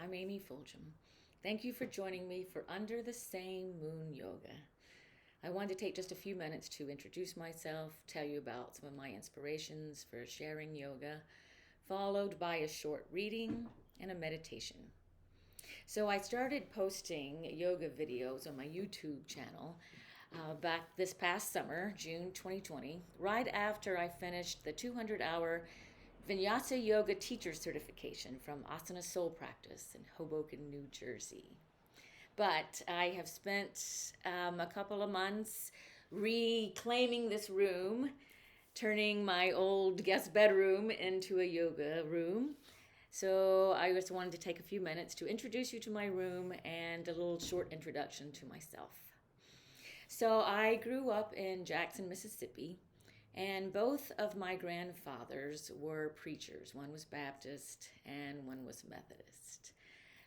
I'm Amy Fulgham. Thank you for joining me for Under the Same Moon Yoga. I wanted to take just a few minutes to introduce myself, tell you about some of my inspirations for sharing yoga, followed by a short reading and a meditation. So I started posting yoga videos on my YouTube channel back this past summer, June 2020, right after I finished the 200-hour Vinyasa Yoga Teacher Certification from Asana Soul Practice in Hoboken, New Jersey. But I have spent a couple of months reclaiming this room, turning my old guest bedroom into a yoga room. So I just wanted to take a few minutes to introduce you to my room and a little short introduction to myself. So I grew up in Jackson, Mississippi, and both of my grandfathers were preachers. One was Baptist and one was Methodist.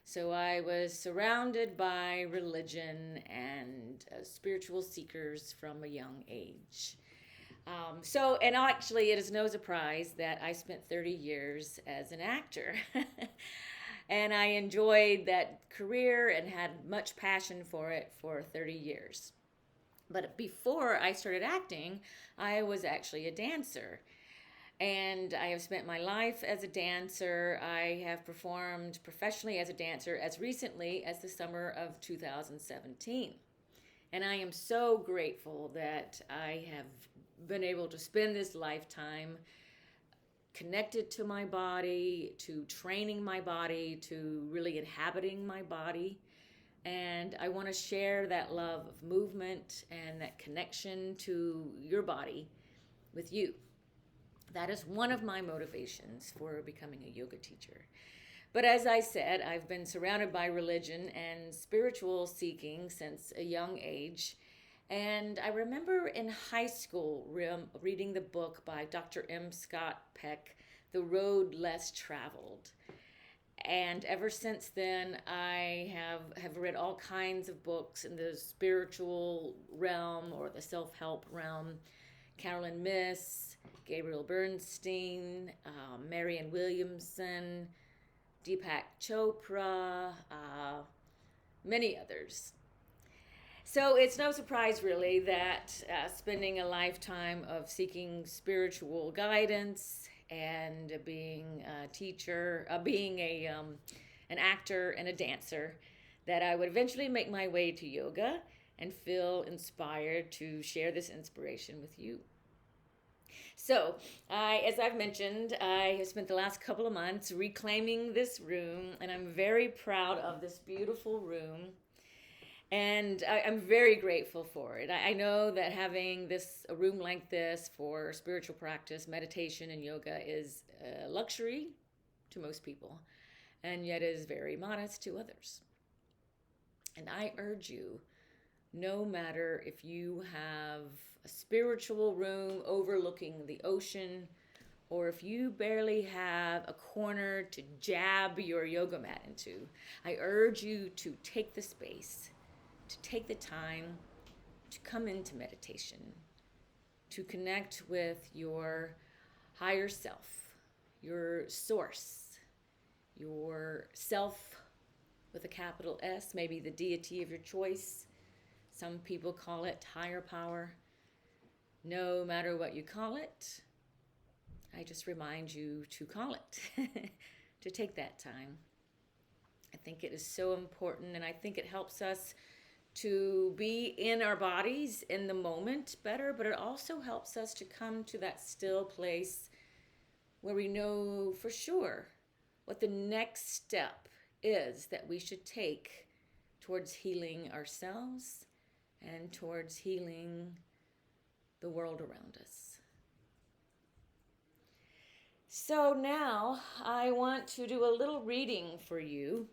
So I was surrounded by religion and spiritual seekers from a young age. And actually, it is no surprise that I spent 30 years as an actor. And I enjoyed that career and had much passion for it for 30 years. But before I started acting, I was actually a dancer. And I have spent my life as a dancer. I have performed professionally as a dancer as recently as the summer of 2017. And I am so grateful that I have been able to spend this lifetime connected to my body, to training my body, to really inhabiting my body. And I want to share that love of movement and that connection to your body with you. That is one of my motivations for becoming a yoga teacher. But as I said, I've been surrounded by religion and spiritual seeking since a young age. And I remember in high school reading the book by Dr. M. Scott Peck, The Road Less Traveled. And ever since then, I have read all kinds of books in the spiritual realm or the self-help realm. Carolyn Myss, Gabriel Bernstein, Marianne Williamson, Deepak Chopra, many others. So it's no surprise really that spending a lifetime of seeking spiritual guidance and being a teacher, an actor and a dancer, that I would eventually make my way to yoga and feel inspired to share this inspiration with you. So, as I've mentioned, I have spent the last couple of months reclaiming this room, and I'm very proud of this beautiful room. And I'm very grateful for it. I know that having a room like this for spiritual practice, meditation, and yoga is a luxury to most people, and yet is very modest to others. And I urge you, no matter if you have a spiritual room overlooking the ocean, or if you barely have a corner to jab your yoga mat into, I urge you to take the space, to take the time to come into meditation, to connect with your higher self, your source, your self with a capital S, maybe the deity of your choice. Some people call it higher power. No matter what you call it, I just remind you to call it, to take that time. I think it is so important, and I think it helps us to be in our bodies in the moment better, but it also helps us to come to that still place where we know for sure what the next step is that we should take towards healing ourselves and towards healing the world around us. So now I want to do a little reading for you.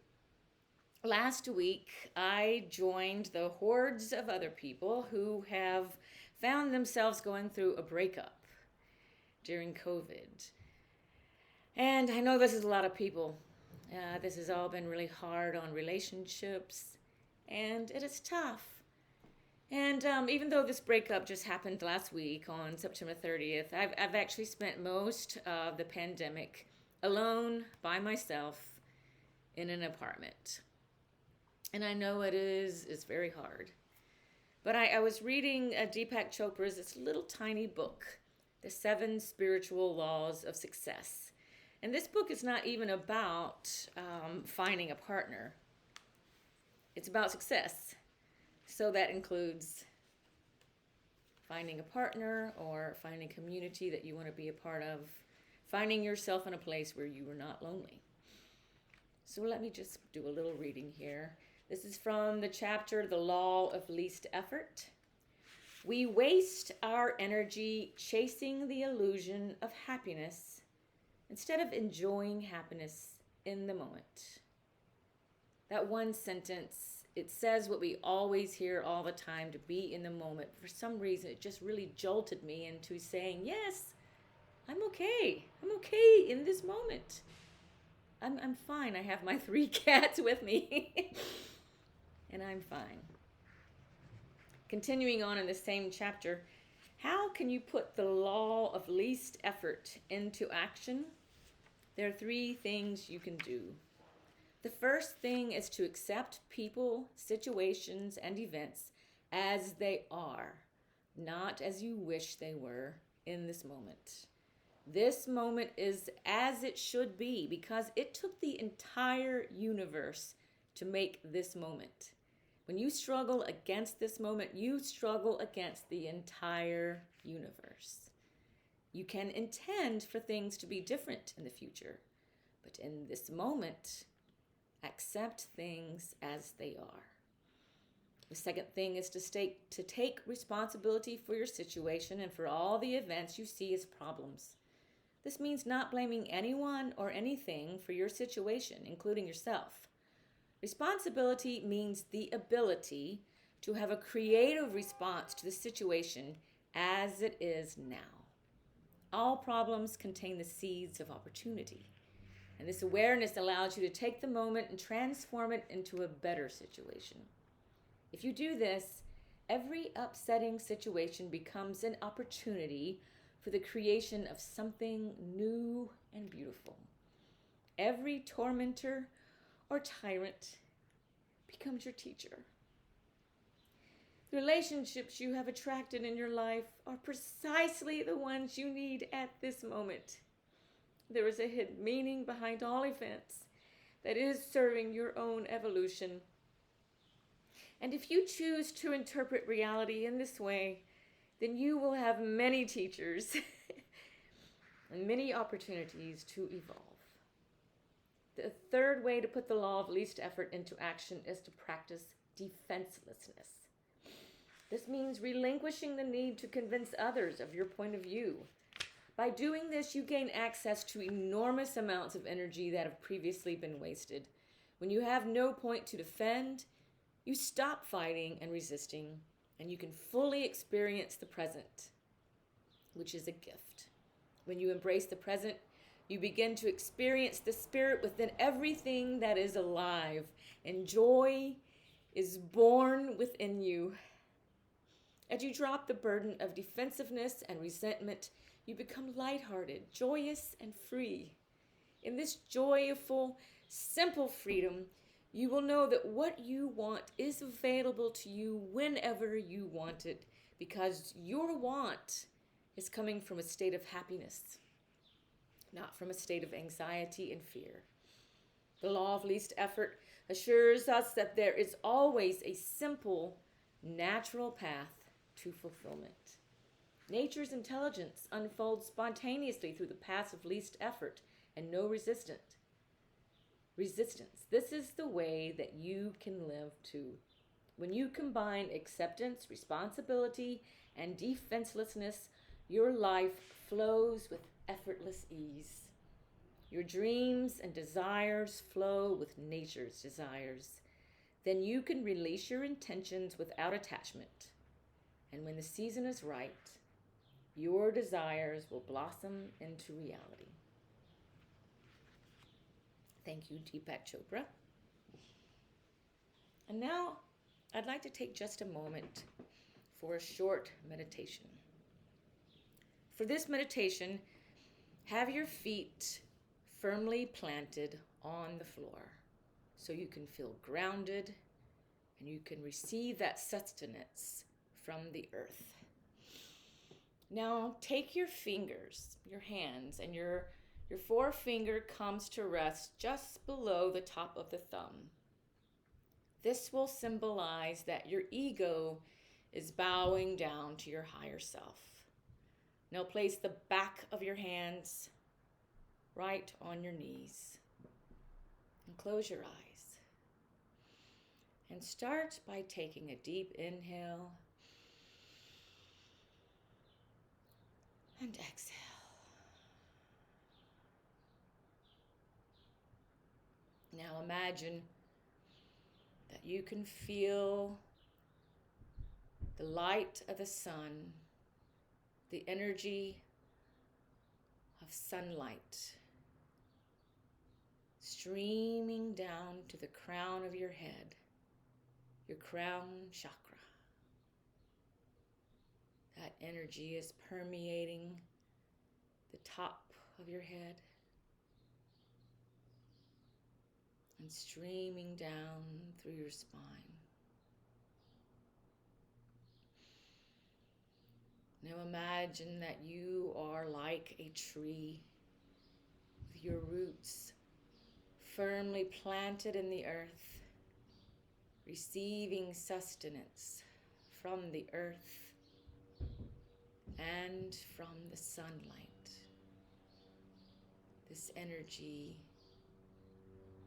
Last week, I joined the hordes of other people who have found themselves going through a breakup during COVID. And I know this is a lot of people. This has all been really hard on relationships, and it is tough. And even though this breakup just happened last week on September 30th, I've actually spent most of the pandemic alone, by myself, in an apartment. And I know it's very hard. But I was reading Deepak Chopra's this little tiny book, The 7 Spiritual Laws of Success. And this book is not even about finding a partner. It's about success. So that includes finding a partner or finding a community that you want to be a part of, finding yourself in a place where you are not lonely. So let me just do a little reading here. This is from the chapter, The Law of Least Effort. We waste our energy chasing the illusion of happiness instead of enjoying happiness in the moment. That one sentence, it says what we always hear all the time, to be in the moment. For some reason, it just really jolted me into saying, yes, I'm okay. I'm okay in this moment. I'm fine. I have my 3 cats with me. And I'm fine. Continuing on in the same chapter, how can you put the law of least effort into action? There are 3 things you can do. The first thing is to accept people, situations, and events as they are, not as you wish they were in this moment. This moment is as it should be because it took the entire universe to make this moment. When you struggle against this moment, you struggle against the entire universe. You can intend for things to be different in the future, but in this moment, accept things as they are. The second thing is to take responsibility for your situation and for all the events you see as problems. This means not blaming anyone or anything for your situation, including yourself. Responsibility means the ability to have a creative response to the situation as it is now. All problems contain the seeds of opportunity. And this awareness allows you to take the moment and transform it into a better situation. If you do this, every upsetting situation becomes an opportunity for the creation of something new and beautiful. Every tormentor or tyrant becomes your teacher. The relationships you have attracted in your life are precisely the ones you need at this moment. There is a hidden meaning behind all events that is serving your own evolution. And if you choose to interpret reality in this way, then you will have many teachers and many opportunities to evolve. The third way to put the law of least effort into action is to practice defenselessness. This means relinquishing the need to convince others of your point of view. By doing this, you gain access to enormous amounts of energy that have previously been wasted. When you have no point to defend, you stop fighting and resisting, and you can fully experience the present, which is a gift. When you embrace the present, you begin to experience the spirit within everything that is alive, and joy is born within you. As you drop the burden of defensiveness and resentment, you become lighthearted, joyous, and free. In this joyful, simple freedom, you will know that what you want is available to you whenever you want it, because your want is coming from a state of happiness, not from a state of anxiety and fear. The law of least effort assures us that there is always a simple, natural path to fulfillment. Nature's intelligence unfolds spontaneously through the paths of least effort and no resistance. This is the way that you can live too. When you combine acceptance, responsibility, and defenselessness, your life flows with effortless ease. Your dreams and desires flow with nature's desires. Then you can release your intentions without attachment. And when the season is right, your desires will blossom into reality. Thank you, Deepak Chopra. And now, I'd like to take just a moment for a short meditation. For this meditation, have your feet firmly planted on the floor. so you can feel grounded and you can receive that sustenance from the earth. Now take your fingers, your hands, and your forefinger comes to rest just below the top of the thumb. This will symbolize that your ego is bowing down to your higher self. Now place the back of your hands right on your knees and close your eyes. And start by taking a deep inhale and exhale. Now imagine that you can feel the light of the sun, the energy of sunlight streaming down to the crown of your head, your crown chakra. That energy is permeating the top of your head and streaming down through your spine. Now imagine that you are like a tree with your roots firmly planted in the earth, receiving sustenance from the earth and from the sunlight. This energy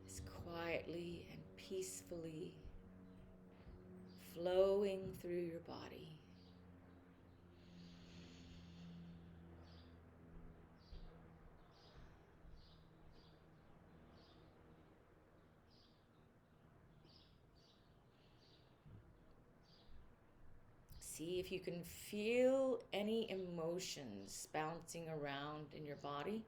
is quietly and peacefully flowing through your body. See if you can feel any emotions bouncing around in your body.